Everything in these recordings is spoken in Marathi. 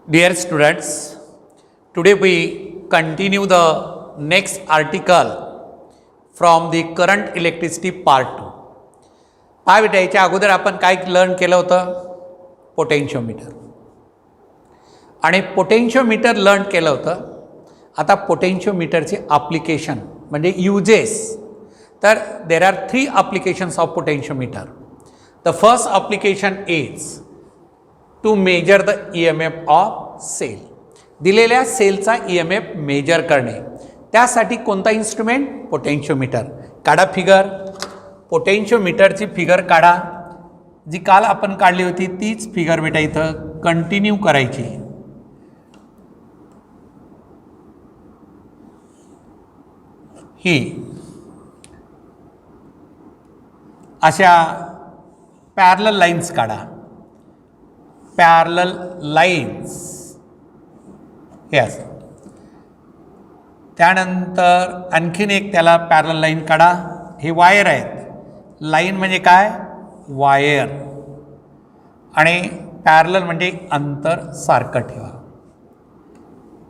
Dear students, today we continue the next article from the current electricity part 2. हा बेटा याच्या अगोदर आपण काय लर्न केलं होतं? पोटेन्शियोमीटर. आणि पोटेन्शियोमीटर लर्न केलं होतं. आता पोटेन्शियोमीटरचे ॲप्लिकेशन म्हणजे युजेस. तर there are 3 applications of potentiometer. The first application is to measure the EMF of cell. दिलेल्या सेलचा EMF मेजर करणे. त्यासाठी कोणता इन्स्ट्रुमेंट? पोटेन्शियोमीटर. काढा फिगर. पोटेन्शियोमीटरची फिगर काढा. जी काल आपण काढली होती तीच फिगर बेटा इथं कंटिन्यू करायची. ही अशा पॅरलल लाईन्स काढा. पॅरलल लाईन्स हे असं. त्यानंतर आणखीन एक त्याला पॅरलल लाईन काढा. हे वायर आहेत. लाईन म्हणजे काय? वायर. आणि पॅरलल म्हणजे अंतर सारखं ठेवा.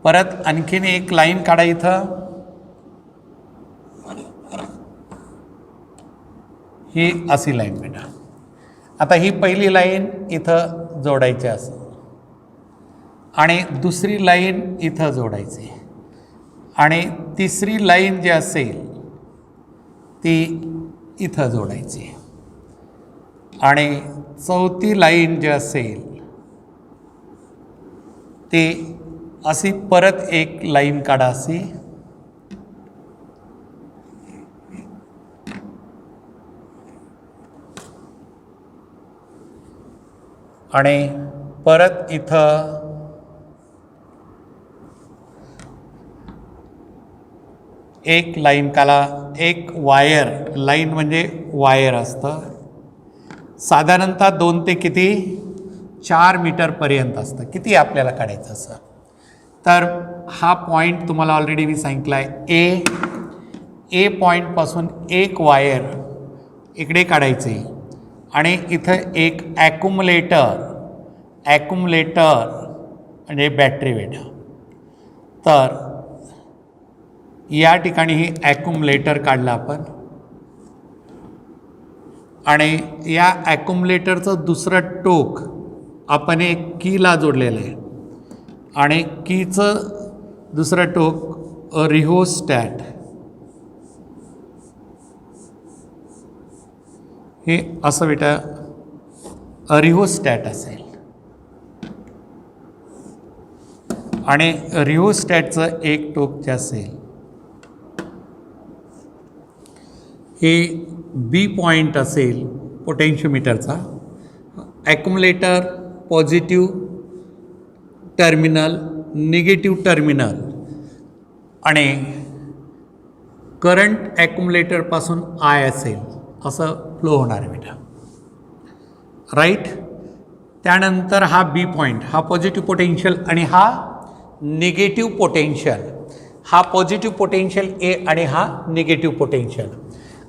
परत आणखीन एक लाईन काढा इथं. ही अशी लाईन बेटा. आता ही पहिली लाईन इथं जोडायची असं आणि दुसरी लाईन इथं जोडायची आणि तिसरी लाईन जी असेल ती इथं जोडायची आणि चौथी लाईन जी असेल ती अशी परत एक लाईन काढा अशी. आणि परत इथं एक लाईन काढा. एक वायर. लाईन म्हणजे वायर असतं. साधारणतः 2 ते किती 4 मीटरपर्यंत असतं. किती आपल्याला काढायचं असं. तर हा पॉईंट तुम्हाला ऑलरेडी मी सांगितला आहे. ए पॉईंटपासून एक वायर इकडे काढायचे आणि इथं एक ॲक्युमुलेटर म्हणजे बॅटरी बेटा. तर या ठिकाणी ही ॲक्युमुलेटर काढलं आपण आणि या ॲक्युमुलेटरचं दुसरं टोक आपण एक कीला जोडलेलं आहे आणि कीचं दुसरं टोक रिहोस्टॅट. हे असं बेटा रिहोस्टॅट असेल आणि रिहोस्टॅटचं एक टोक जे असेल हे बी पॉईंट असेल पोटेन्शियोमीटरचा. ॲक्युमुलेटर पॉझिटिव्ह टर्मिनल, निगेटिव्ह टर्मिनल आणि करंट ॲक्युमुलेटरपासून आय असेल असं फ्लो होणार आहे बेटा. राईट. त्यानंतर हा बी पॉईंट हा पॉझिटिव्ह पोटेन्शियल आणि हा निगेटिव्ह पोटेन्शियल. हा पॉझिटिव्ह पोटेन्शियल ए आणि हा निगेटिव्ह पोटेन्शियल.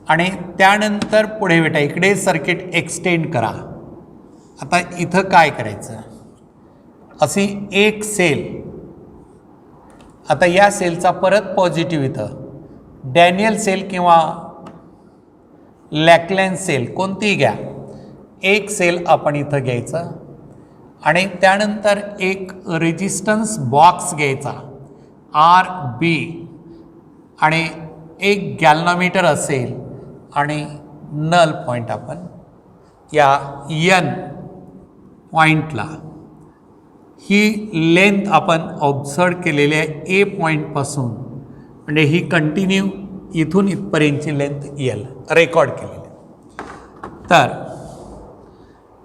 आणि त्यानंतर पुढे बेटा इकडे सर्किट एक्सटेंड करा. आता इथं काय करायचं? अशी एक सेल. आता या सेलचा परत पॉझिटिव्ह इथं डॅनियल सेल किंवा लॅकलॅन सेल कोणतीही घ्या. एक सेल आपण इथं घ्यायचं आणि त्यानंतर एक रेजिस्टन्स बॉक्स घ्यायचा RB आणि एक गॅल्व्हनोमीटर असेल आणि नल पॉईंट आपण या N पॉईंटला ही लेंथ आपण ऑब्झर्व केलेली आहे. ए पॉईंटपासून म्हणजे ही कंटिन्यू इथून इथपर्यंतची लेंथ L रेकॉर्ड केलेली आहे. तर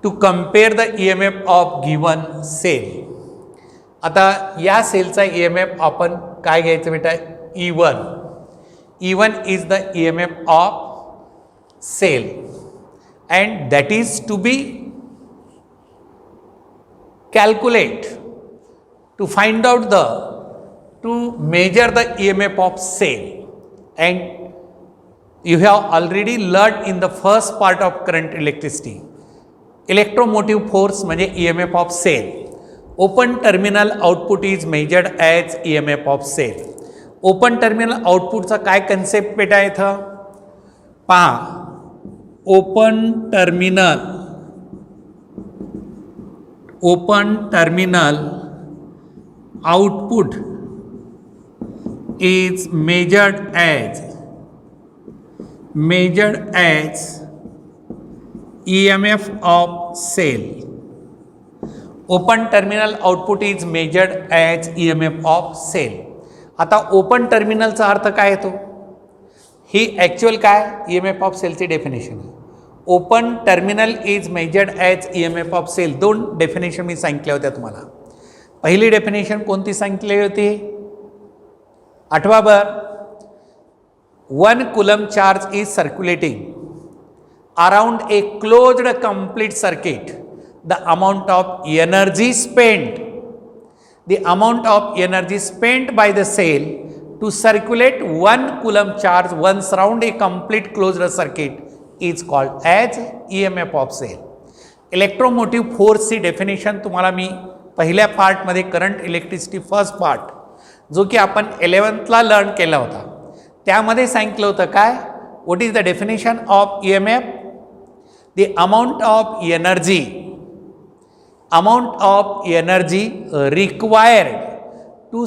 to compare the EMF of given cell. आता या सेलचा EMF आपण काय घ्यायचं बेटा? E1. E1 is the EMF of cell and that is to be calculate to find out the to measure the EMF of cell. And you have already learned in the first part of current electricity. Electromotive force म्हणजे EMF of cell. Open terminal output is measured as EMF of cell. Open terminal आउटपुटचा काय कन्सेप्ट बेटा इथं पहा. Open terminal output is measured as EMF of cell. Open terminal output is measured as EMF of cell. आता ओपन टर्मिनलचा अर्थ काय येतो, ही ॲक्च्युअल काय EMF ऑफ सेलची डेफिनेशन आहे. Open terminal is measured as EMF of cell. दोन डेफिनेशन मी सांगितल्या होत्या तुम्हाला. पहिली डेफिनेशन कोणती सांगितली होती आठवा बर. 1 coulomb charge is circulating around a closed complete circuit. The amount of energy spent by the cell to circulate 1 coulomb charge once around a complete closed circuit is called as EMF of cell. Electromotive फोर्सची डेफिनेशन तुम्हाला मी पहिल्या पार्टमध्ये करंट इलेक्ट्रिसिटी फर्स्ट पार्ट जो की आपण 11thला लर्न केला होता त्यामध्ये सांगितलं होतं काय, what is the definition of EMF. The amount of energy required to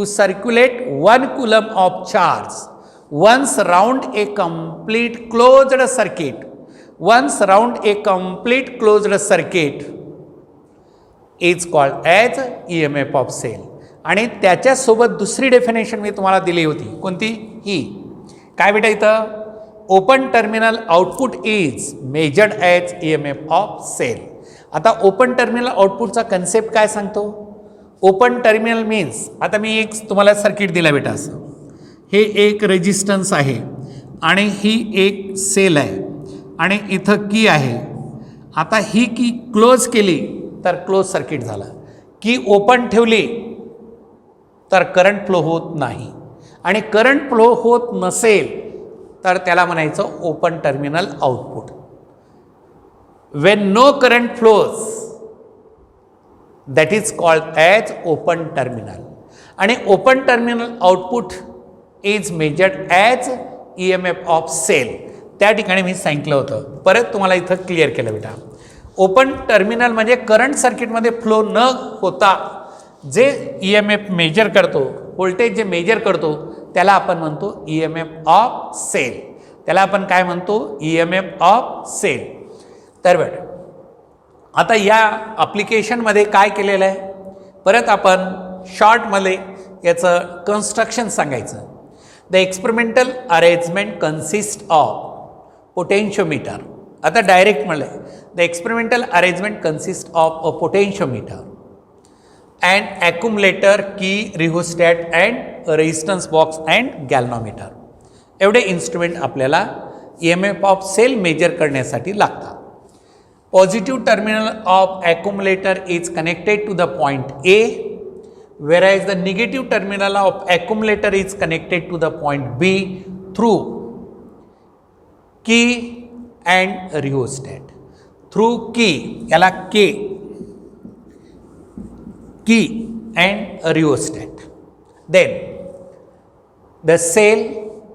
circulate 1 coulomb of charge once round a complete closed circuit is called as EMF of cell. आणि त्याच्यासोबत दुसरी डेफिनेशन मी तुम्हाला दिली होती कोणती, ही काय बेटा इथं open terminal output is measured as EMF of cell. आता ओपन टर्मिनल आउटपुटचा कन्सेप्ट काय सांगतो. ओपन टर्मिनल मीन्स, आता मी एक तुम्हाला सर्किट दिला बेटा असं, हे एक रेजिस्टन्स आहे आणि ही एक सेल आहे आणि इथं की आहे. आता ही की क्लोज केली तर क्लोज सर्किट झाला, की ओपन ठेवली तर करंट फ्लो होत नाही आणि करंट फ्लो होत नसेल तर त्याला म्हणायचं open terminal output. When no current flows that is called as open terminal. आणि open terminal output is measured as EMF of cell. त्या ठिकाणी मी सांगितलं होतं, परत तुम्हाला इथं क्लिअर केलं बेटा. ओपन टर्मिनल म्हणजे करंट सर्किटमध्ये फ्लो न होता जे EMF मेजर करतो, व्होल्टेज जे मेजर करतो त्याला आपण म्हणतो EMF ऑफ सेल. त्याला आपण काय म्हणतो EMF ऑफ सेल. तर बेटा आता या ॲप्लिकेशनमध्ये काय केलेलं आहे, परत आपण शॉर्टमध्ये याचं कन्स्ट्रक्शन सांगायचं. The experimental arrangement consist of potentiometer. आता डायरेक्ट म्हणलं, the experimental arrangement consist of a potentiometer and accumulator, key, rheostat and resistance box and galvanometer. एवढे इन्स्ट्रुमेंट आपल्याला EMF ऑफ सेल मेजर करण्यासाठी लागतात. Positive terminal of accumulator is connected to the point A, whereas the negative terminal of accumulator is connected to the point B through key and rheostat. Through key, याला key and rheostat. Then the cell,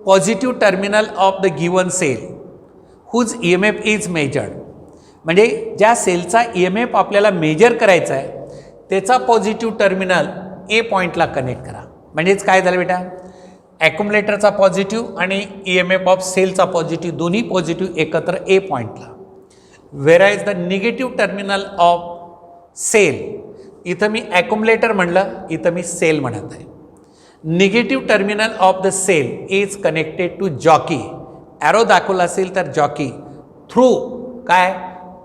positive terminal of the given cell whose EMF is measured. म्हणजे ज्या सेलचा EMF आपल्याला मेजर करायचा आहे त्याचा पॉझिटिव्ह टर्मिनल A पॉईंटला कनेक्ट करा. म्हणजेच काय झालं बेटा, ॲक्युमुलेटरचा पॉझिटिव्ह आणि EMF ऑफ सेलचा पॉझिटिव्ह दोन्ही पॉझिटिव्ह एकत्र A पॉईंटला. Whereas the negative terminal of cell, इथं मी ॲक्युमुलेटर म्हणलं, इथं मी सेल म्हणत आहे. Negative terminal of the cell is connected to jockey. Arrow दाखवला असेल तर जॉकी थ्रू काय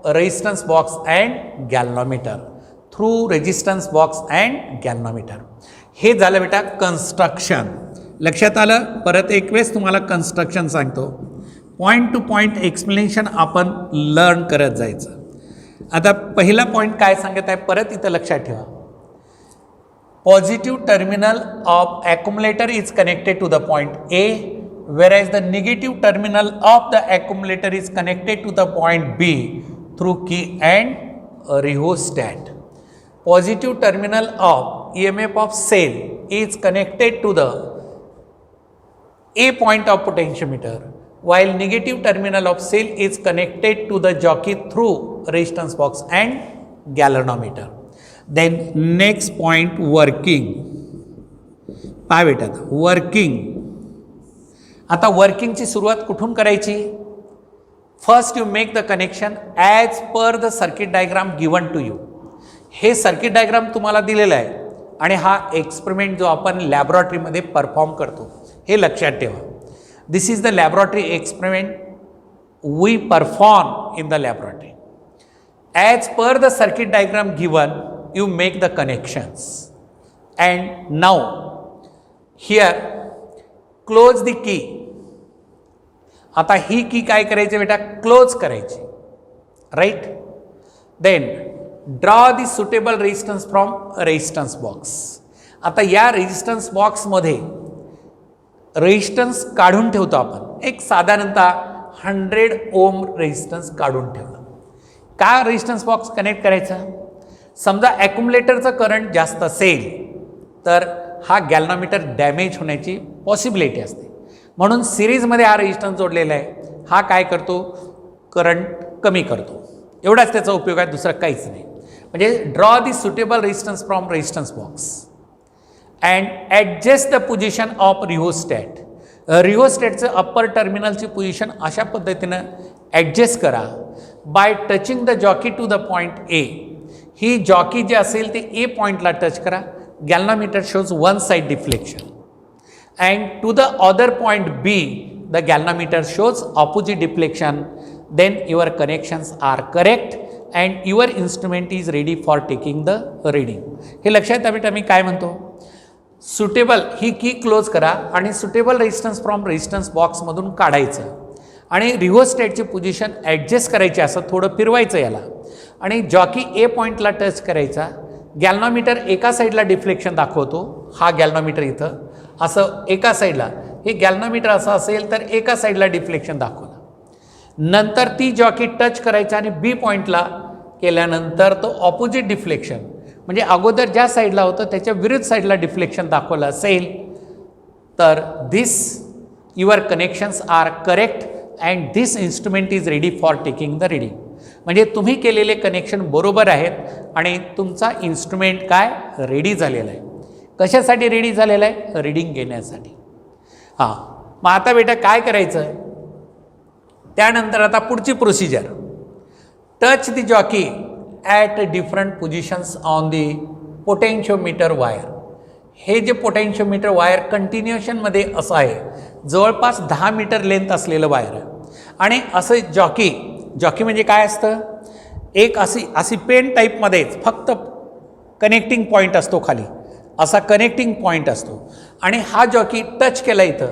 resistance box and galvanometer. Through resistance box and galvanometer. हे झालं बेटा कन्स्ट्रक्शन. लक्षात आलं. परत एक वेळेस तुम्हाला कन्स्ट्रक्शन सांगतो. पॉईंट टू पॉईंट एक्सप्लेनेशन आपण लर्न करत जायचं. आता पहिला पॉईंट काय सांगत आहे परत इथं लक्षात ठेवा. Positive terminal of accumulator is connected to the point A, whereas the negative terminal of the accumulator is connected to the point B through key and rheostat. Positive terminal of EMF of cell is connected to the A point of potentiometer, while negative terminal of cell is connected to the jockey through resistance box and galvanometer. Then next point, working. पहा बेटा, वर्किंग. आता वर्किंगची सुरुवात कुठून करायची? First you make the connection as per the circuit diagram given to you. हे सर्किट डायग्राम तुम्हाला दिलेला आहे आणि हा एक्सपेरिमेंट जो आपण लॅबोरेटरीमध्ये परफॉर्म करतो हे लक्षात ठेवा. This is the laboratory experiment we perform in the laboratory. As per the circuit diagram given you make the connections and now here close the key. आता ही की काय करायची बेटा? क्लोज करायची, right. Then draw the suitable resistance from resistance box. आता या रेजिस्टन्स बॉक्समध्ये रेजिस्टन्स काढून ठेवतो आपण. एक साधारणतः 100 ओम रेजिस्टन्स काढून ठेवलं. का रेजिस्टन्स बॉक्स कनेक्ट करायचा? समजा ॲक्युम्युलेटरचं करंट जास्त असेल तर हा गॅल्व्हनोमीटर डॅमेज होण्याची पॉसिबिलिटी असते. म्हणून सिरीजमध्ये हा रेजिस्टन्स जोडलेला आहे. हा काय करतो? करंट कमी करतो. एवढाच त्याचा उपयोग आहे, दुसरा काहीच नाही. म्हणजे draw the suitable resistance from resistance box and adjust the position of rheostat. रिओस्टॅटचं अप्पर टर्मिनलची पोझिशन अशा पद्धतीनं ॲडजस्ट करा by touching the jockey to the point A. ही जॉकी जे असेल ते ए पॉईंटला टच करा. Galvanometer shows one side deflection and to the other point B the galvanometer shows opposite deflection. Then your connections are correct and your instrument is ready for taking the reading. हे लक्षात आहे बेटा मी काय म्हणतो? सुटेबल ही की क्लोज करा आणि सुटेबल रेजिस्टन्स फ्रॉम रेजिस्टन्स बॉक्समधून काढायचं आणि रिओस्टॅटची पोझिशन ॲडजस्ट करायची. असं थोडं फिरवायचं याला आणि जॉकी ए पॉईंटला टच करायचा. गॅल्व्हनोमीटर एका साईडला डिफ्लेक्शन दाखवतो. हा गॅल्व्हनोमीटर इथं असं एका साईडला, हे गॅल्व्हनोमीटर असं असेल तर एका साईडला डिफ्लेक्शन दाखवलं. नंतर ती जॉकी टच करायची आणि बी पॉईंटला केल्यानंतर तो ऑपोजिट डिफ्लेक्शन म्हणजे अगोदर ज्या साईडला होतं त्याच्या विरुद्ध साईडला डिफ्लेक्शन दाखवलं असेल तर this your connections are correct and this instrument is ready for taking the reading. म्हणजे तुम्ही केलेले कनेक्शन बरोबर आहेत आणि तुमचा इन्स्ट्रुमेंट काय रेडी झालेला आहे. कशासाठी रेडी झालेला आहे? रीडिंग घेण्यासाठी. हां, मग आता बेटा काय करायचं? त्यानंतर आता पुढची procedure, touch the jockey at different positions on the potentiometer wire. हे जे पोटेन्शिओमीटर वायर कंटिन्युएशनमध्ये असं आहे, जवळपास 10 मीटर लेंथ असलेलं वायर आहे. आणि असं जॉकी म्हणजे काय असतं? एक अशी पेन टाईपमध्येच फक्त कनेक्टिंग पॉईंट असतो खाली, असा कनेक्टिंग पॉईंट असतो. आणि हा जॉकी टच केला इथं,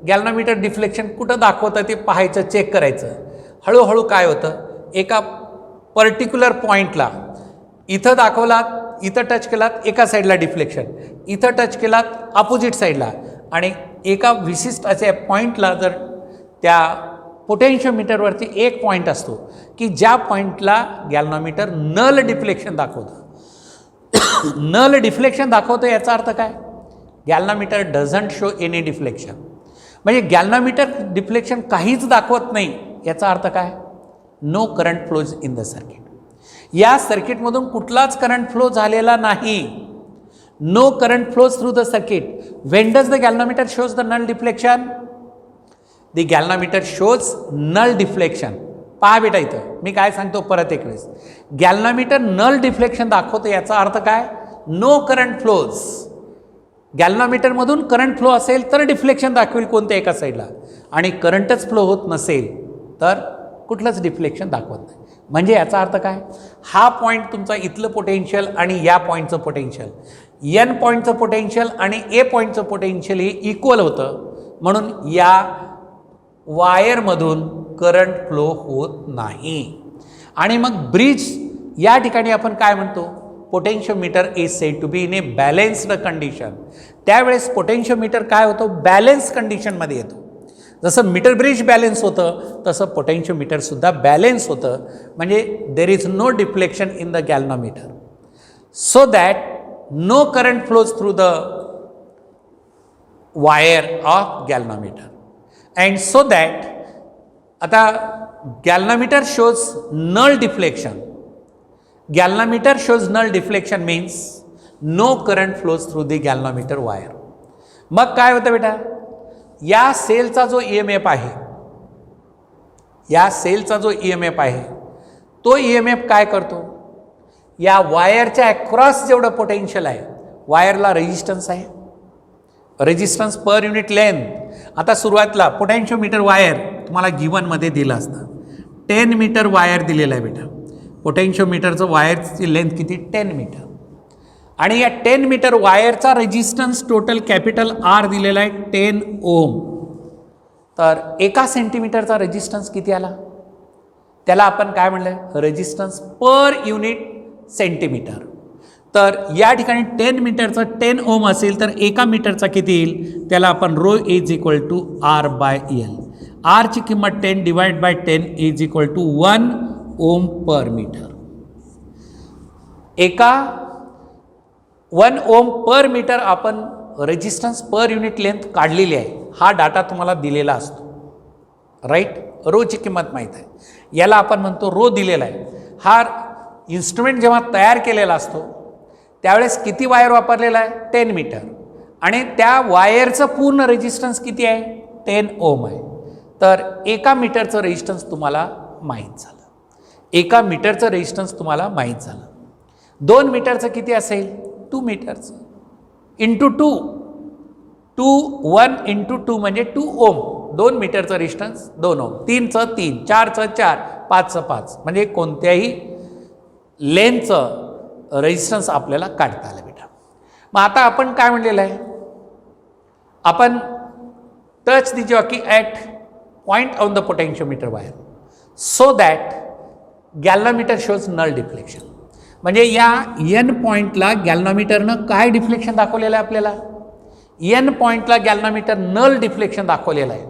गॅल्व्हनोमीटर डिफ्लेक्शन कुठं दाखवतं ते पाहायचं, चेक करायचं. हळूहळू काय होतं? एका पर्टिक्युलर पॉईंटला इथं दाखवलात, इथं टच केलात एका साईडला डिफ्लेक्शन, इथं टच केलात अपोजिट साईडला. आणि एका विशिष्ट अशा पॉईंटला जर त्या पोटेन्शिओमीटरवरती एक पॉईंट असतो की ज्या पॉईंटला गॅल्व्हनोमीटर नल डिफ्लेक्शन दाखवतं. नल डिफ्लेक्शन दाखवतं याचा अर्थ काय? Galvanometer doesn't show any deflection. म्हणजे गॅल्व्हनोमीटर डिफ्लेक्शन काहीच दाखवत नाही याचा अर्थ काय? No current flows in the circuit. या सर्किटमधून कुठलाच करंट फ्लो झालेला नाही. No current flows through the circuit. When does the galvanometer shows the null deflection? The galvanometer shows null deflection. पहा बेटा इथं मी काय सांगतो परत एक वेळेस, गॅल्व्हनोमीटर नल डिफ्लेक्शन दाखवतो याचा अर्थ काय? No current flows. गॅल्व्हनोमीटरमधून करंट फ्लो असेल तर डिफ्लेक्शन दाखवेल कोणत्या एका साईडला, आणि करंटच फ्लो होत नसेल तर कुठलंच डिफ्लेक्शन दाखवत नाही. म्हणजे याचा अर्थ काय? हा पॉईंट तुमचा इथलं पोटेन्शियल आणि या पॉईंटचं पोटेन्शियल, एन पॉईंटचं पोटेन्शियल आणि ए पॉईंटचं पोटेन्शियल हे इक्वल होतं. म्हणून या वायरमधून करंट फ्लो होत नाही. आणि मग ब्रिज या ठिकाणी आपण काय म्हणतो? Potentiometer is said to be in a balanced condition. त्यावेळेस पोटेन्शिओमीटर काय होतो? बॅलेन्स कंडिशनमध्ये येतो. जसं मीटर ब्रिज बॅलेन्स होतं तसं पोटेन्शियोमीटरसुद्धा बॅलेन्स होतं, म्हणजे there is no deflection in the galvanometer, so that no current flows through the wire of galvanometer, and so that आता galvanometer shows null deflection. Galvanometer shows null deflection means no current flows through the galvanometer wire. मग काय होतं बेटा, या सेलचा जो EMF आहे, या सेलचा जो EMF आहे तो EMF काय करतो, या वायरच्या अक्रॉस जेवढं पोटेन्शियल आहे, वायरला रेजिस्टन्स आहे, रेजिस्टन्स पर युनिट लेंथ. आता सुरुवातीला पोटेन्शियोमीटर वायर तुम्हाला गिवनमध्ये दिलं असतं, 10 मीटर वायर दिलेलं आहे बेटा. पोटेन्शियोमीटरचं वायरची लेंथ किती, 10 मीटर. आणि या 10 मीटर वायरचा रेजिस्टन्स टोटल कॅपिटल R दिलेला आहे 10 ओम. तर 1 सेंटीमीटरचा रेजिस्टन्स किती आला, त्याला आपण काय म्हणलं, रेजिस्टन्स पर युनिट सेंटीमीटर. तर या ठिकाणी 10 मीटरचा 10 ओम असेल तर 1 मीटरचा किती येईल, त्याला आपण rho is equal to R/L. R ची किंमत 10 divide by 10 is equal to 1 ohm per metre. 1 ohm per metre आपण रेजिस्टन्स पर युनिट लेंथ काढलेली आहे. हा डाटा तुम्हाला दिलेला असतो, राईट. रोची किंमत माहीत आहे, याला आपण म्हणतो रो दिलेला आहे. हा इन्स्ट्रुमेंट जेव्हा तयार केलेला असतो त्यावेळेस किती वायर वापरलेला आहे, 10 मीटर, आणि त्या वायरचं पूर्ण रेजिस्टन्स किती आहे, 10 ओम आहे. तर 1 मीटरचं रेजिस्टन्स तुम्हाला माहीत झालं, 1 मीटरचं रेजिस्टन्स तुम्हाला माहीत झालं. 2 मीटरचं किती असेल, 2 मीटरचं इंटू 1 इंटू 2 म्हणजे 2 ओम. 2 मीटरचं रेजिस्टन्स 2 ओम, 3चं 3, 4चं 4, 5चं 5, म्हणजे कोणत्याही लेनचं रेजिस्टन्स आपल्याला काढता आलं बेटा. मग आता आपण काय म्हणलेलं आहे, आपण touch the jockey at point on the potentiometer wire so that galvanometer shows null deflection. म्हणजे या N पॉईंटला गॅल्व्हनोमीटरनं काय डिफ्लेक्शन दाखवलेलं आहे आपल्याला, N पॉईंटला गॅल्व्हनोमीटर नल डिफ्लेक्शन दाखवलेलं आहे.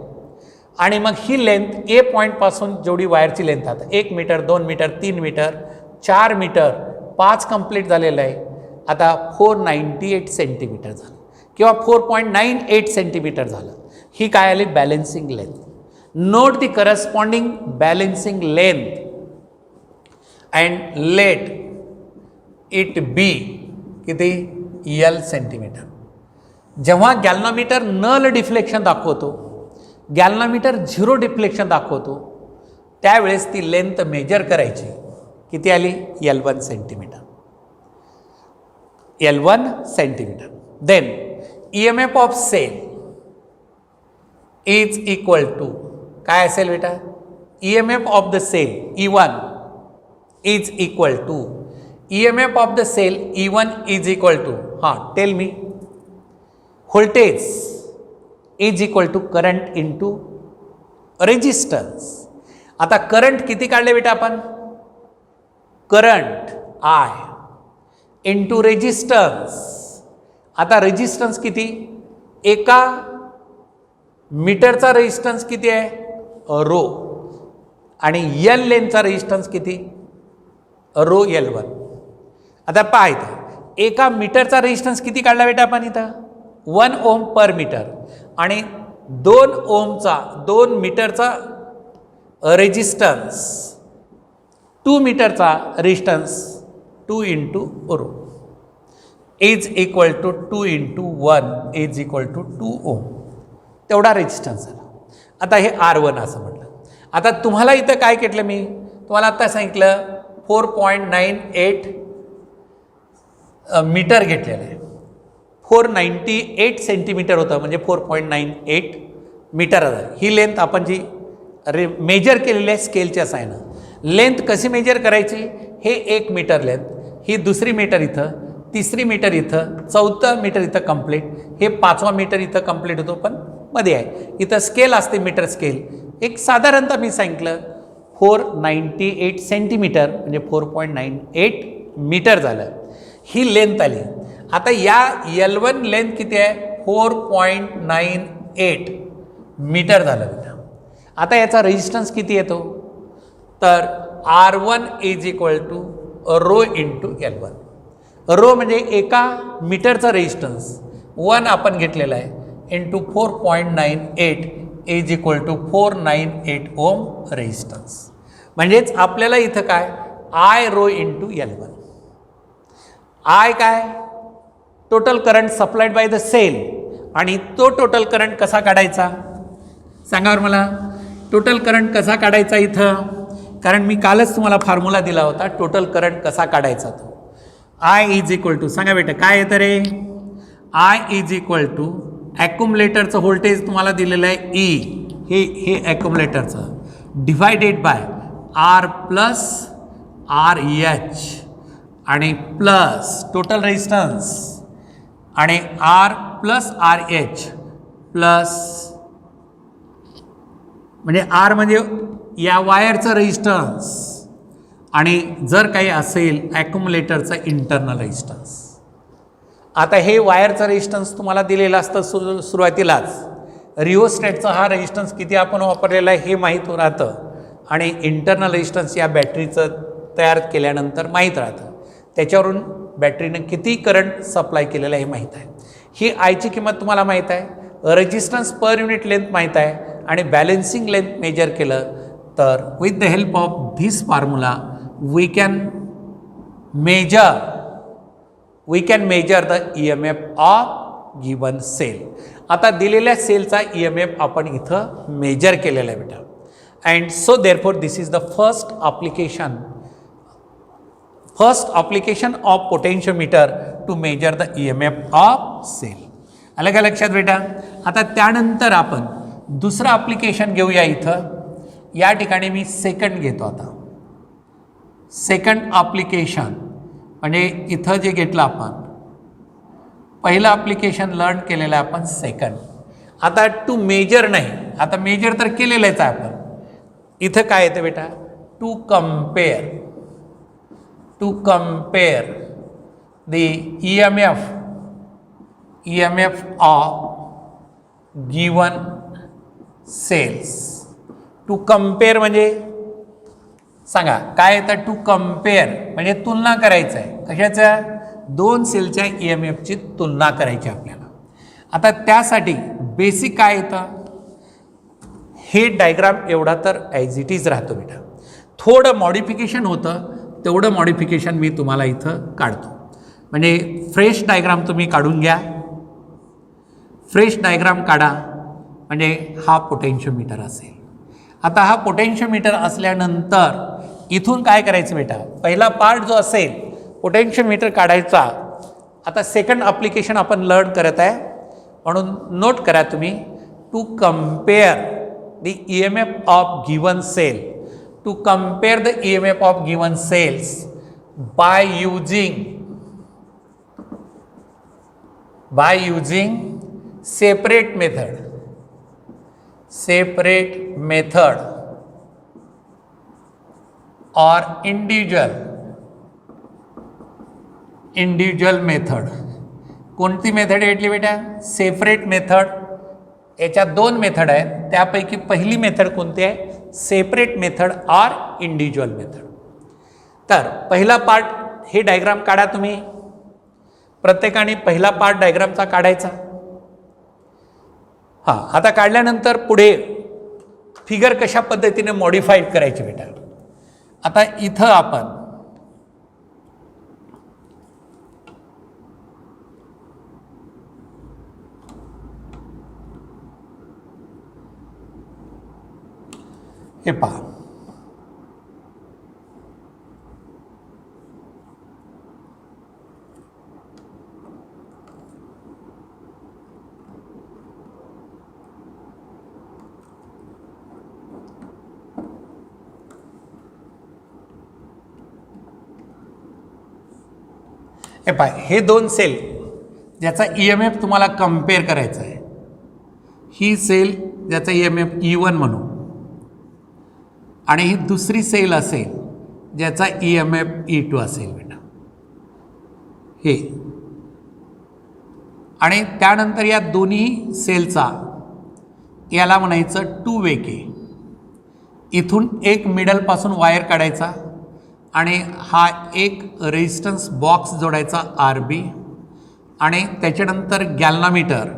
आणि मग ही लेंथ A पॉईंटपासून जेवढी वायरची लेंथ आता 1 metre, 2 metre, 3 metre, 4 metre, 5 complete झालेलं आहे. आता 498 सेंटीमीटर झालं किंवा 4.98 सेंटीमीटर झालं. ही काय आली, balancing length. Note the corresponding balancing length and let it be किती, L सेंटीमीटर. जेव्हा गॅल्व्हनोमीटर नल डिफ्लेक्शन दाखवतो, गॅल्व्हनोमीटर 0 डिफ्लेक्शन दाखवतो, त्यावेळेस ती लेंथ मेजर करायची. किती आली, L1 centimetre, L1 centimetre. Then EMF of cell is equal to काय असेल बेटा, EMF of the cell E1 is equal to EMF of the cell E1 is equal to, हां tell me, voltage is equal to current into resistance. आता करंट किती काढले बेटा आपण, करंट I इंटू रेजिस्टन्स. आता रेजिस्टन्स किती, 1 मीटरचा रेजिस्टन्स किती आहे, रो, आणि L लेनचा रेजिस्टन्स किती, रो L1. आता पाहायचं 1 मीटरचा रेजिस्टन्स किती काढला बेटा आपण इथं, 1 ओम पर मीटर, आणि 2 मीटरचा रेजिस्टन्स, 2 मीटरचा resistance 2 into rho is equal to 2 into 1 is equal to 2 ohm. तेवढा रेजिस्टन्स झाला. आता हे R1 असं म्हटलं. आता तुम्हाला इथं काय केलं, मी तुम्हाला आता सांगितलं 4.98 मीटर घेतलेलं आहे. 498 सेंटीमीटर होतं, म्हणजे 4.98 मीटर झालं. ही लेंथ आपण जी मेजर केलेली आहे स्केलच्या साहाय्यानं. लेंथ कशी मेजर करायची, हे 1 मीटर लेंथ, ही 2 मीटर इथं, 3 मीटर इथं, 4 मीटर इथं कंप्लीट, हे 5वा मीटर इथं कंप्लीट होतो, पण मध्ये आहे इथं स्केल असते, मीटर स्केल. एक साधारणतः मी सांगितलं 498 सेंटीमीटर म्हणजे 4.98 मीटर झालं. ही लेंथ आली. आता या L1 लेंथ किती आहे, 4.98 मीटर झालं बेटा. आता याचा रेजिस्टन्स किती येतो, तर R1 is equal to rho into L1. Rho म्हणजे एका मीटरचा रेजिस्टन्स 1 आपण घेतलेला आहे into 4.98 is equal to 498 ohm resistance. म्हणजेच आपल्याला इथं काय I rho into L1. I काय total current supplied by the cell, आणि तो टोटल करंट कसा काढायचा सांगा बरं मला. टोटल करंट कसा काढायचा इथं, कारण मी कालच तुम्हाला फॉर्म्युला दिला होता टोटल करंट कसा काढायचा. तो आय इज इक्वल टू सांगा बेटा काय येतं रे, आय इज इक्वल टू ॲक्युमुलेटरचं व्होल्टेज तुम्हाला दिलेलं आहे ई, हे ॲक्युमुलेटरचं divided by R plus R H आणि प्लस टोटल रेजिस्टन्स आणि R plus R H plus म्हणजे आर म्हणजे या वायरचं रेजिस्टन्स आणि जर काही असेल ॲक्युमुलेटरचं इंटरनल रेजिस्टन्स. आता हे वायरचं रेजिस्टन्स तुम्हाला दिलेलं असतं सुरुवातीलाच. रिओस्टॅटचा हा रेजिस्टन्स किती आपण वापरलेला आहे हे माहीत राहतं आणि इंटरनल रेजिस्टन्स या बॅटरीचं तयार केल्यानंतर माहीत राहतं. त्याच्यावरून बॅटरीनं किती करंट सप्लाय केलेलं आहे हे माहीत आहे. ही आयची किंमत तुम्हाला माहीत आहे, रेजिस्टन्स पर युनिट लेंथ माहीत आहे आणि बॅलेन्सिंग लेंथ मेजर केलं तर with the help of this formula we can measure the EMF of given cell. आता दिलेल्या सेलचा EMF आपण इथं मेजर केलेला आहे बेटा. And so therefore this is the first application of potentiometer to measure the EMF of cell. आलं का लक्षात बेटा. आता त्यानंतर आपण दुसरं ॲप्लिकेशन घेऊया. इथं या ठिकाणी मी सेकंड घेतो. आता सेकंड ॲप्लिकेशन म्हणजे इथं जे घेतलं आपण पहिलं ॲप्लिकेशन लर्न केलेलं आहे आपण सेकंड. आता टू मेजर नाही, आता मेजर तर केलेलंच आहे आपण. इथं काय येतं बेटा, to compare the EMF of given cells. To compare म्हणजे सांगा काय येतं, टू कम्पेअर म्हणजे तुलना करायचं आहे. कशाच्या, दोन सेलच्या EMFची तुलना करायची आपल्याला. आता त्यासाठी बेसिक काय येतं, हे डायग्राम एवढा तर ॲज इट इज राहतो बेटा. थोडं मॉडिफिकेशन होतं, तेवढं मॉडिफिकेशन मी तुम्हाला इथं काढतो. म्हणजे फ्रेश डायग्राम तुम्ही काढून घ्या. फ्रेश डायग्राम काढा म्हणजे हा पोटेन्शियोमीटर असेल. आता हा पोटेन्शियोमीटर असल्यानंतर इथून काय करायचं बेटा, पहिला पार्ट जो असेल पोटेन्शियोमीटर काढायचा. आता सेकंड ॲप्लिकेशन आपण लर्न करत आहे म्हणून नोट करा तुम्ही. To compare the EMF of given cell, to compare the EMF of given cells by using separate method or individual method. कोणती मेथड घेतली बेटा, सेपरेट मेथड. याच्यात दोन मेथड आहेत, त्यापैकी पहिली मेथड कोणती आहे, सेपरेट मेथड और इंडिव्हिज्युअल मेथड. तर पहिला पार्ट हे डायग्राम काढा तुम्ही. प्रत्येकाने पहिला पार्ट डायग्रामचा काढायचा. हां, आता काढल्यानंतर पुढे फिगर कशा पद्धतीने मॉडिफाईड करायची बेटा. आता इथं आपण हे पहा, हे दोन सेल ज्याचा EMF तुम्हाला कम्पेअर करायचा आहे. ही सेल ज्याचा EMF E1 म्हणू आणि ही दुसरी सेल असेल ज्याचा EMF E2 असेल बेटा. हे आणि त्यानंतर या दोन्ही सेलचा याला म्हणायचं टू वे के. इथून एक मिडलपासून वायर काढायचा आणि हा एक रेजिस्टन्स बॉक्स जोडायचा आर बी आणि त्याच्यानंतर गॅल्व्हनोमीटर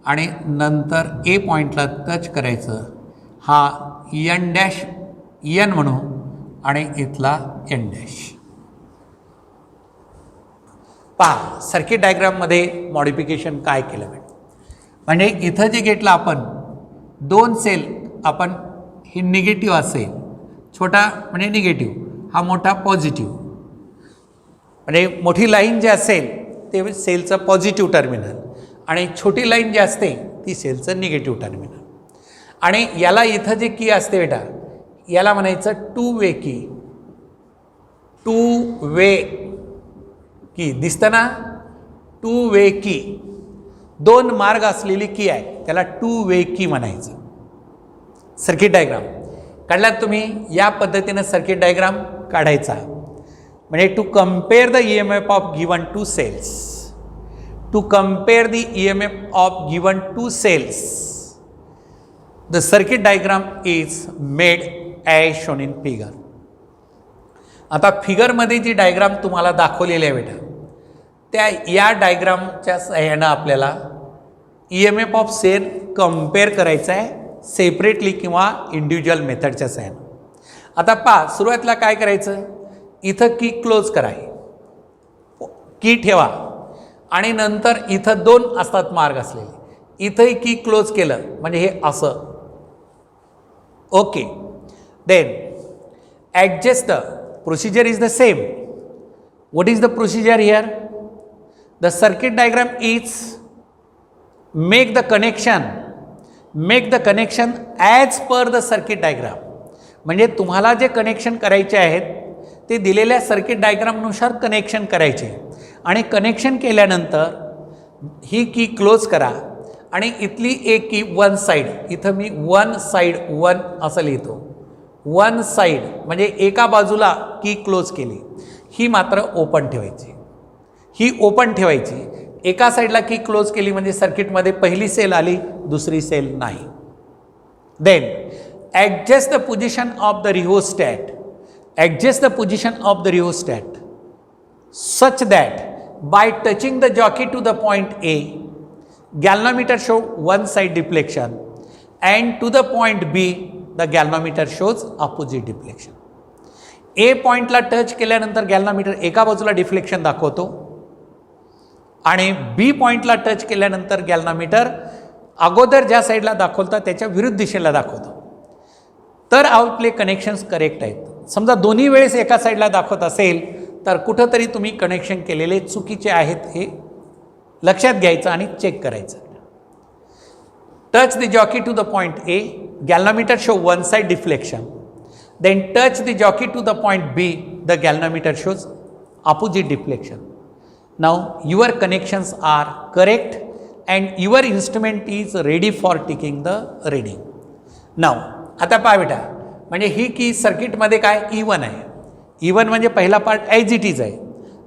आणि नंतर ए पॉईंटला टच करायचं. हा एन डॅश एन म्हणू आणि इथला एन डॅश. पहा सर्किट डायग्राममध्ये मॉडिफिकेशन काय केलं म्हणजे इथं जे घेतलं आपण दोन सेल आपण ही निगेटिव्ह असेल, छोटा म्हणजे निगेटिव्ह, हा मोठा पॉझिटिव्ह, म्हणजे मोठी लाईन जी असेल ते सेलचं पॉझिटिव्ह टर्मिनल आणि छोटी लाईन जी असते ती सेलचं निगेटिव्ह टर्मिनल. आणि याला इथं जे की असते बेटा याला म्हणायचं टू वे की. टू वे की दिसतं ना, टू वे की, दोन मार्ग असलेली की आहे त्याला टू वे की म्हणायचं. सर्किट डायग्राम काढलात तुम्ही, या पद्धतीनं सर्किट डायग्राम काढायचा. म्हणजे to compare the E M F of given two cells, to compare the E M F of given two cells, the circuit diagram is made as shown in figure. आता फिगरमध्ये जी डायग्राम तुम्हाला दाखवलेली आहे बेटा, त्या या डायग्रामच्या सहाय्यानं आपल्याला E M F of cell compare करायचं आहे सेपरेटली किंवा इंडिव्हिज्युअल मेथडच्या सहाय्यानं. आता पहा सुरुवातीला काय करायचं, इथं की क्लोज करा, की ठेवा आणि नंतर इथं दोन असतात मार्ग असलेले, इथंही की क्लोज केलं म्हणजे हे असं. Okay, then adjust the procedure is the same. What is the procedure here? The circuit diagram is make the connection as per the circuit diagram. म्हणजे तुम्हाला जे कनेक्शन करायचे आहेत ते दिलेल्या सर्किट डायग्रामनुसार कनेक्शन करायचे आणि कनेक्शन केल्यानंतर ही की क्लोज करा आणि इथली एक की वन साईड, इथं मी वन साईड वन असं लिहितो. वन साईड म्हणजे एका बाजूला की क्लोज केली, ही मात्र ओपन ठेवायची, ही ओपन ठेवायची. एका साईडला की क्लोज केली म्हणजे सर्किटमध्ये पहिली सेल आली, दुसरी सेल नाही. Then adjust the position of the rheostat, adjust the position of the rheostat such that by touching the jockey to the point A, galvanometer show one side deflection and to the point B, the galvanometer shows opposite deflection. A पॉइंटला टच केल्यानंतर गॅल्व्हनोमीटर एका बाजूला डिफ्लेक्शन दाखवतो आणि B पॉइंटला टच केल्यानंतर गॅल्व्हनोमीटर अगोदर ज्या साईडला दाखवता त्याच्या विरुद्ध दिशेला दाखवतो. तर आपले कनेक्शन्स करेक्ट आहेत. समजा दोन्ही वेळेस एका साईडला दाखवत असेल तर कुठंतरी तुम्ही कनेक्शन केलेले चुकीचे आहेत हे लक्षात घ्यायचं आणि चेक करायचं. Touch the jockey to the point A, galvanometer show one side deflection. Then touch the jockey to the point B, the galvanometer shows opposite deflection. Now your connections are correct and your instrument is ready for taking the reading. Now आता पहा बेटा, म्हणजे ही की सर्किटमध्ये काय E1 आहे. E1 म्हणजे पहिला पार्ट ॲज इट इज आहे.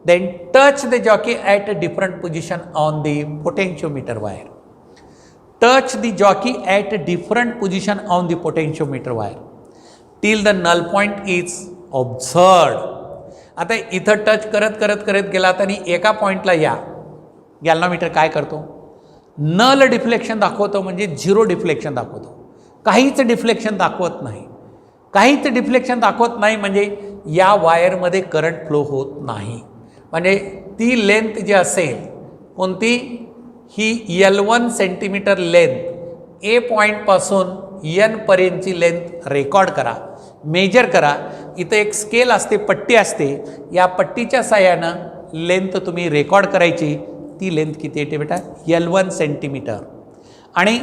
Then touch the jockey at a different position on the potentiometer wire. Touch the jockey at a different position on the potentiometer wire till the null point is observed. आता इथं टच करत करत करत गेलात आणि एका पॉईंटला या गॅल्व्हनोमीटर काय करतो, नल डिफ्लेक्शन दाखवतो, म्हणजे झिरो डिफ्लेक्शन दाखवतो. काहीच डिफ्लेक्शन दाखवत नाही. काहीच डिफ्लेक्शन दाखवत नाही म्हणजे या वायरमध्ये करंट फ्लो होत नाही. म्हणजे ती लेंथ जी असेल कोणती, ही L1 सेंटीमीटर लेंथ ए पॉईंटपासून N पर्यंतची लेंथ रेकॉर्ड करा, मेजर करा. इथं एक स्केल असते, पट्टी असते, या पट्टीच्या साहाय्यानं लेंथ तुम्ही रेकॉर्ड करायची. ती लेंथ किती येते बेटा, L1 सेंटीमीटर. आणि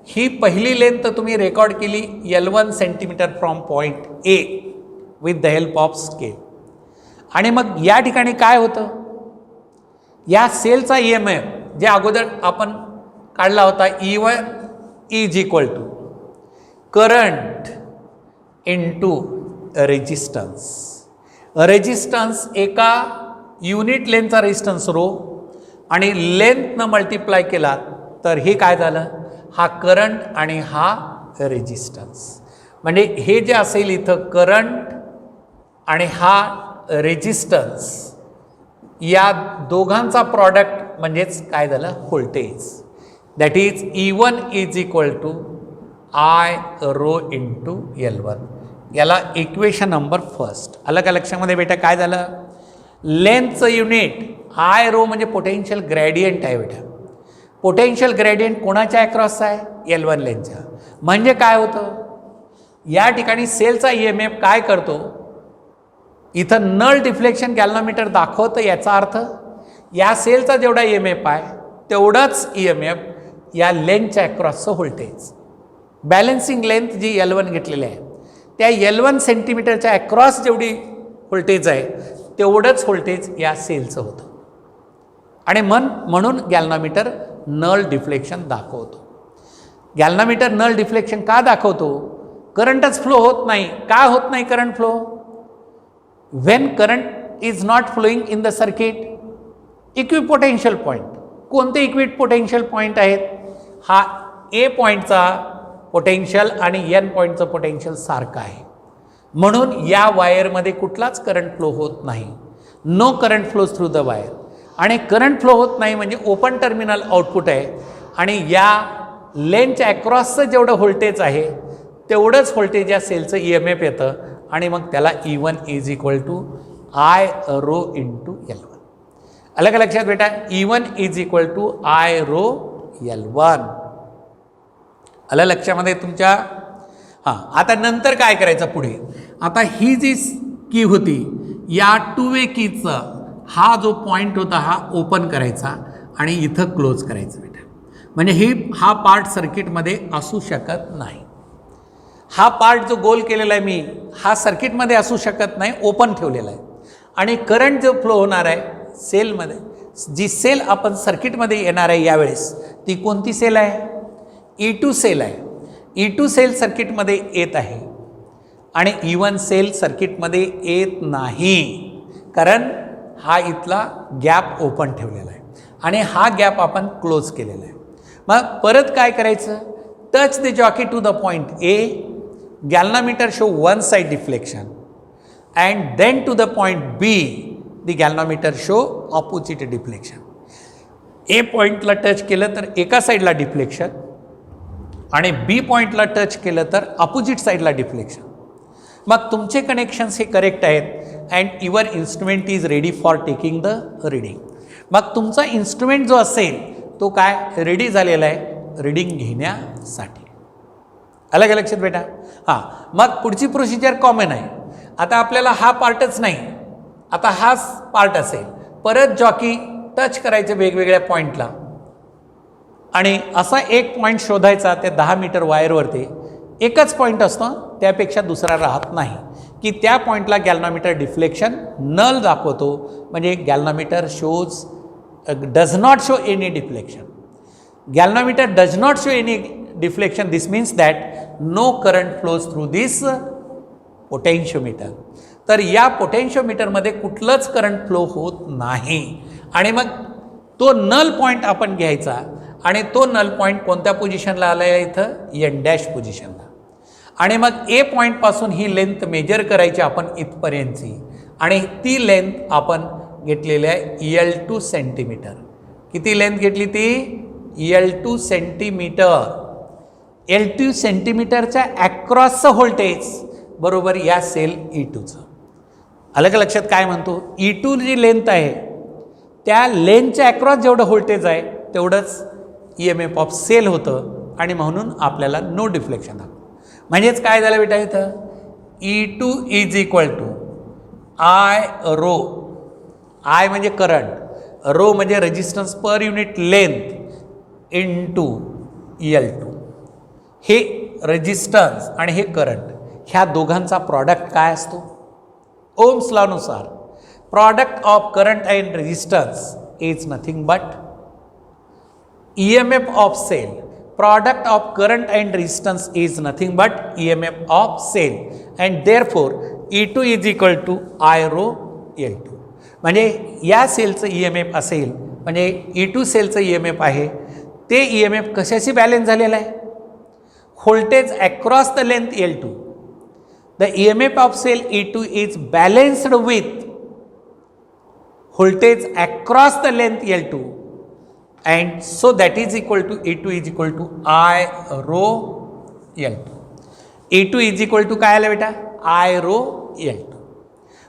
ही पहिली लेंथ तुम्ही रेकॉर्ड केली L1 centimetre from point A with the help of scale. आणि मग या ठिकाणी काय होतं, या सेलचा EMF जे अगोदर आपण काढला होता E1 is equal to current into resistance. Resistance एका युनिट लेंथचा रेजिस्टन्स रो आणि लेंथनं मल्टिप्लाय केला तर हे काय झालं, हा करंट आणि हा रेजिस्टन्स. म्हणजे हे जे असेल इथं करंट आणि हा रेजिस्टन्स, या दोघांचा प्रॉडक्ट म्हणजेच काय झालं, voltage. That is E1 is equal to I rho into L1. याला इक्वेशन नंबर फर्स्ट. आलं का लक्षामध्ये बेटा? काय झालं, लेंथचं युनिट I रो म्हणजे पोटेन्शियल ग्रेडियंट आहे बेटा. पोटेन्शियल ग्रेडियंट कोणाच्या अक्रॉस आहे? L1 लेंथच्या. म्हणजे काय होतं, या ठिकाणी सेलचा EMF काय करतो, इथं नल डिफ्लेक्शन गॅल्व्हनोमीटर दाखवतं. याचा अर्थ या सेलचा जेवढा EMF आहे तेवढाच EMF या लेंथच्या अक्रॉसचं व्होल्टेज. बॅलन्सिंग लेंथ जी L1 घेतलेली आहे त्या L1 सेंटीमीटरच्या अक्रॉस जेवढी व्होल्टेज आहे तेवढंच व्होल्टेज या सेलचं होतं. आणि म्हणून गॅल्व्हनोमीटर नल डिफ्लेक्शन दाखवतो. गॅल्व्हनोमीटर नल डिफ्लेक्शन का दाखवतो? करंटच फ्लो होत नाही. का होत नाही current flow? When current is not flowing in the circuit, equipotential point. कोणते इक्विपोटेन्शियल पॉईंट आहेत? हा ए पॉईंटचा पोटेन्शियल आणि एन पॉईंटचं पोटेन्शियल सारखं आहे. म्हणून या वायरमध्ये कुठलाच करंट फ्लो होत नाही. No current flows through the wire. आणि करंट फ्लो होत नाही म्हणजे ओपन टर्मिनल आउटपुट आहे. आणि या लेनच्या अक्रॉसचं जेवढं व्होल्टेज आहे तेवढंच व्होल्टेज या सेलचं EMF येतं. आणि मग त्याला E1 is equal to I rho into L1. आलं का लक्षात बेटा? E1 is equal to I rho L1. आलं लक्षामध्ये तुमच्या? हां, आता नंतर काय करायचं पुढे? आता ही जी की होती या 2 वे कीचा हा जो पॉईंट होता हा ओपन करायचा आणि इथं क्लोज करायचं बेटा. म्हणजे हा पार्ट सर्किटमध्ये असू शकत नाही. हा पार्ट जो गोल केलेला आहे मी, हा सर्किटमध्ये असू शकत नाही, ओपन ठेवलेला आहे. आणि करंट जो फ्लो होणार आहे सेलमध्ये, जी सेल आपण सर्किटमध्ये येणार आहे यावेळेस, ती कोणती सेल आहे? E2 सेल आहे. E2 सेल सर्किटमध्ये येत आहे आणि E1 सेल सर्किटमध्ये येत नाही, कारण हा इथला गॅप ओपन ठेवलेला आहे आणि हा गॅप आपण क्लोज केलेला आहे. मग परत काय करायचं? Touch the jockey to the point A, galvanometer show one side deflection, and then to the point B, the galvanometer show opposite deflection. A पॉईंटला टच केलं तर एका साईडला डिफ्लेक्शन आणि B पॉईंटला टच केलं तर अपोजिट साईडला डिफ्लेक्शन. मग तुमचे कनेक्शन्स हे करेक्ट आहेत and your instrument is ready for taking the reading. मग तुमचा इन्स्ट्रुमेंट जो असेल तो काय रेडी झालेला आहे रिडिंग घेण्यासाठी. आलं का लक्षात बेटा? हां, मग पुढची प्रोसिजर कॉमन आहे. आता आपल्याला हा पार्टच नाही, आता हाच पार्ट असेल. परत जॉकी टच करायचे वेगवेगळ्या पॉईंटला आणि असा एक पॉईंट शोधायचा त्या 10 मीटर वायरवरती. एकच पॉईंट असतो, त्यापेक्षा दुसरा राहत नाही, की त्या पॉईंटला गॅल्व्हनोमीटर डिफ्लेक्शन नल दाखवतो. म्हणजे galvanometer shows does not show any deflection. Galvanometer does not show any deflection. This means that no current flows through this potentiometer. तर या पोटेन्शियोमीटरमध्ये कुठलंच करंट फ्लो होत नाही. आणि मग तो नल पॉईंट आपण घ्यायचा आणि तो नल पॉईंट कोणत्या पोझिशनला आला आहे? इथं N डॅश पोझिशनला. आणि मग ए पॉईंटपासून ही लेंथ मेजर करायची आपण इथपर्यंतची, आणि ती लेंथ आपण घेतलेली आहे L2 सेंटीमीटर. किती लेंथ घेतली ती? L2 centimetre. L2 सेंटीमीटरच्या अक्रॉसचं व्होल्टेज बरोबर या सेल E2चं. आलं का लक्षात? काय म्हणतो? E2 जी लेंथ आहे त्या लेंथच्या अक्रॉस जेवढं व्होल्टेज आहे तेवढंच EMF ऑफ सेल होतं आणि म्हणून आपल्याला नो डिफ्लेक्शन दाखवतं. म्हणजेच काय झालं बेटा इथं? E2 is equal to I rho. I म्हणजे करंट, रो म्हणजे resistance per unit length into L2. हे रेजिस्टन्स आणि हे करंट, ह्या दोघांचा प्रॉडक्ट काय असतो? ओम्स लॉनुसार product of current and resistance is nothing but EMF of cell. Product of current and resistance is nothing but EMF of cell, and therefore E2 is equal to I rho L2. म्हणजे या सेलचं EMF असेल, म्हणजे E2 सेलचं EMF आहे ते ई एम एफ कशाशी बॅलेन्स झालेलं आहे? Voltage across the length L2. The E M F of cell E2 is balanced with voltage across the length L2 and so that is equal to E2 is equal to I rho L2. E2 is equal to काय आलं बेटा? I rho L2.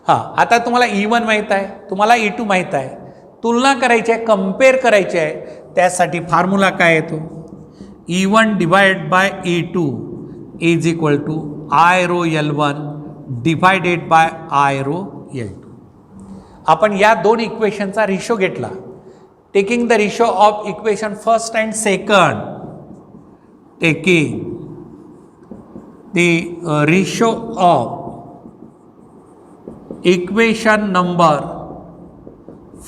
हां, आता तुम्हाला E1 माहीत आहे, तुम्हाला E2 माहीत आहे, तुलना करायची आहे, कम्पेअर करायची आहे, त्यासाठी फॉर्म्युला काय येतो? E1 divide by E2 is equal to I rho L1 divided by I rho L2. आपण या दोन इक्वेशनचा रेशो घेतला. Taking the ratio of equation first and second, taking the ratio of equation number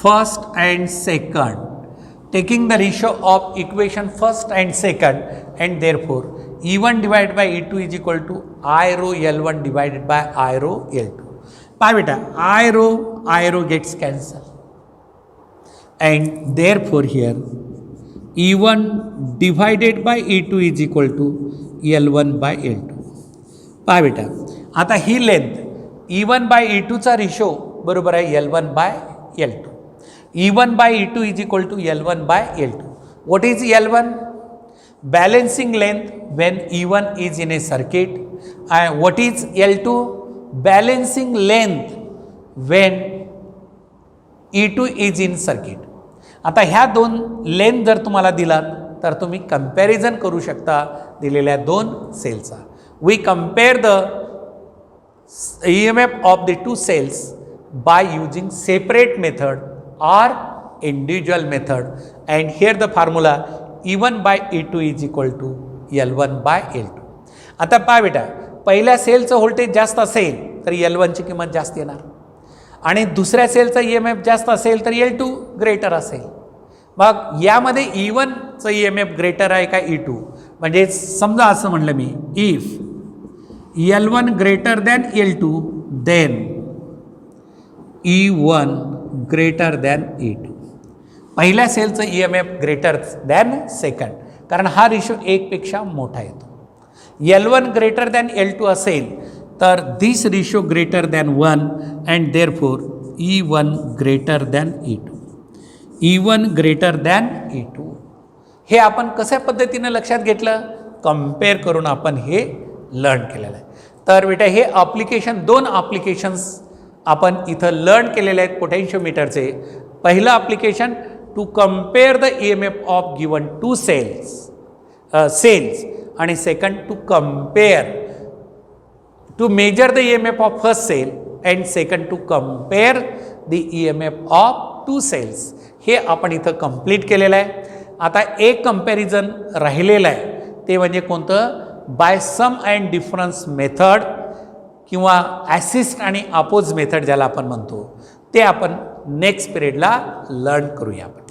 first and second, taking the ratio of equation first and second, and therefore E1 divided by E2 is equal to I rho L1 divided by I rho L2. पहा बेटा, I rho gets cancelled. And therefore here E1 divided by E2 is equal to L1 by L2. पहा बेटा, आता ही लेंथ E1 by E2 चा रेशो बरोबर आहे L1 by L2. E1 by E2 is equal to L1 by L2. What is L1? Balancing length when E1 is in a circuit. And what is L2? Balancing length when E2 is in circuit. आता ह्या दोन लेंथ जर तुम्हाला दिलात तर तुम्ही कंपॅरिझन करू शकता दिलेल्या दोन सेलचा. We compare the E M F of the two cells by using separate method और individual method and here the formula E1 by E2 is equal to L1 by L2. आता पहा बेटा, पहिल्या सेलचं व्होल्टेज जास्त असेल तर L1 ची किंमत जास्त येणार आणि दुसऱ्या सेलचा ई एम एफ जास्त असेल तर L2 ग्रेटर असेल. मग यामध्ये E1 चं ई एम एफ ग्रेटर आहे का E2? म्हणजे समजा असं म्हणलं मी, if L1 greater than L2 then E1 greater than E2. पहिल्या सेलचं E M F greater than second, कारण हा रेशो 1 पेक्षा मोठा येतो. L1 ग्रेटर दॅन L2 असेल तर this ratio greater than 1 and therefore E1 greater than E2. E1 greater than E2. हे आपण कशा पद्धतीने लक्षात घेतलं? कंपेअर करून आपण हे लर्न केलेलं आहे. तर बेटा हे ॲप्लिकेशन, दोन ॲप्लिकेशन्स आपण इथं लर्न केलेले आहेत पोटेन्शियोमीटरचे. पहिलं application to compare the E M F of given two cells आणि second to compare to measure the EMF of first cell and second to compare the EMF of two cells. हे आपण इथं कंप्लीट केलेलं आहे. आता एक कंपॅरिझन राहिलेलं आहे, ते म्हणजे कोणतं? By sum and difference method किंवा ॲसिस्ट आणि अपोज मेथड ज्याला आपण म्हणतो, ते आपण नेक्स्ट पिरियडला लर्न करूया आपण.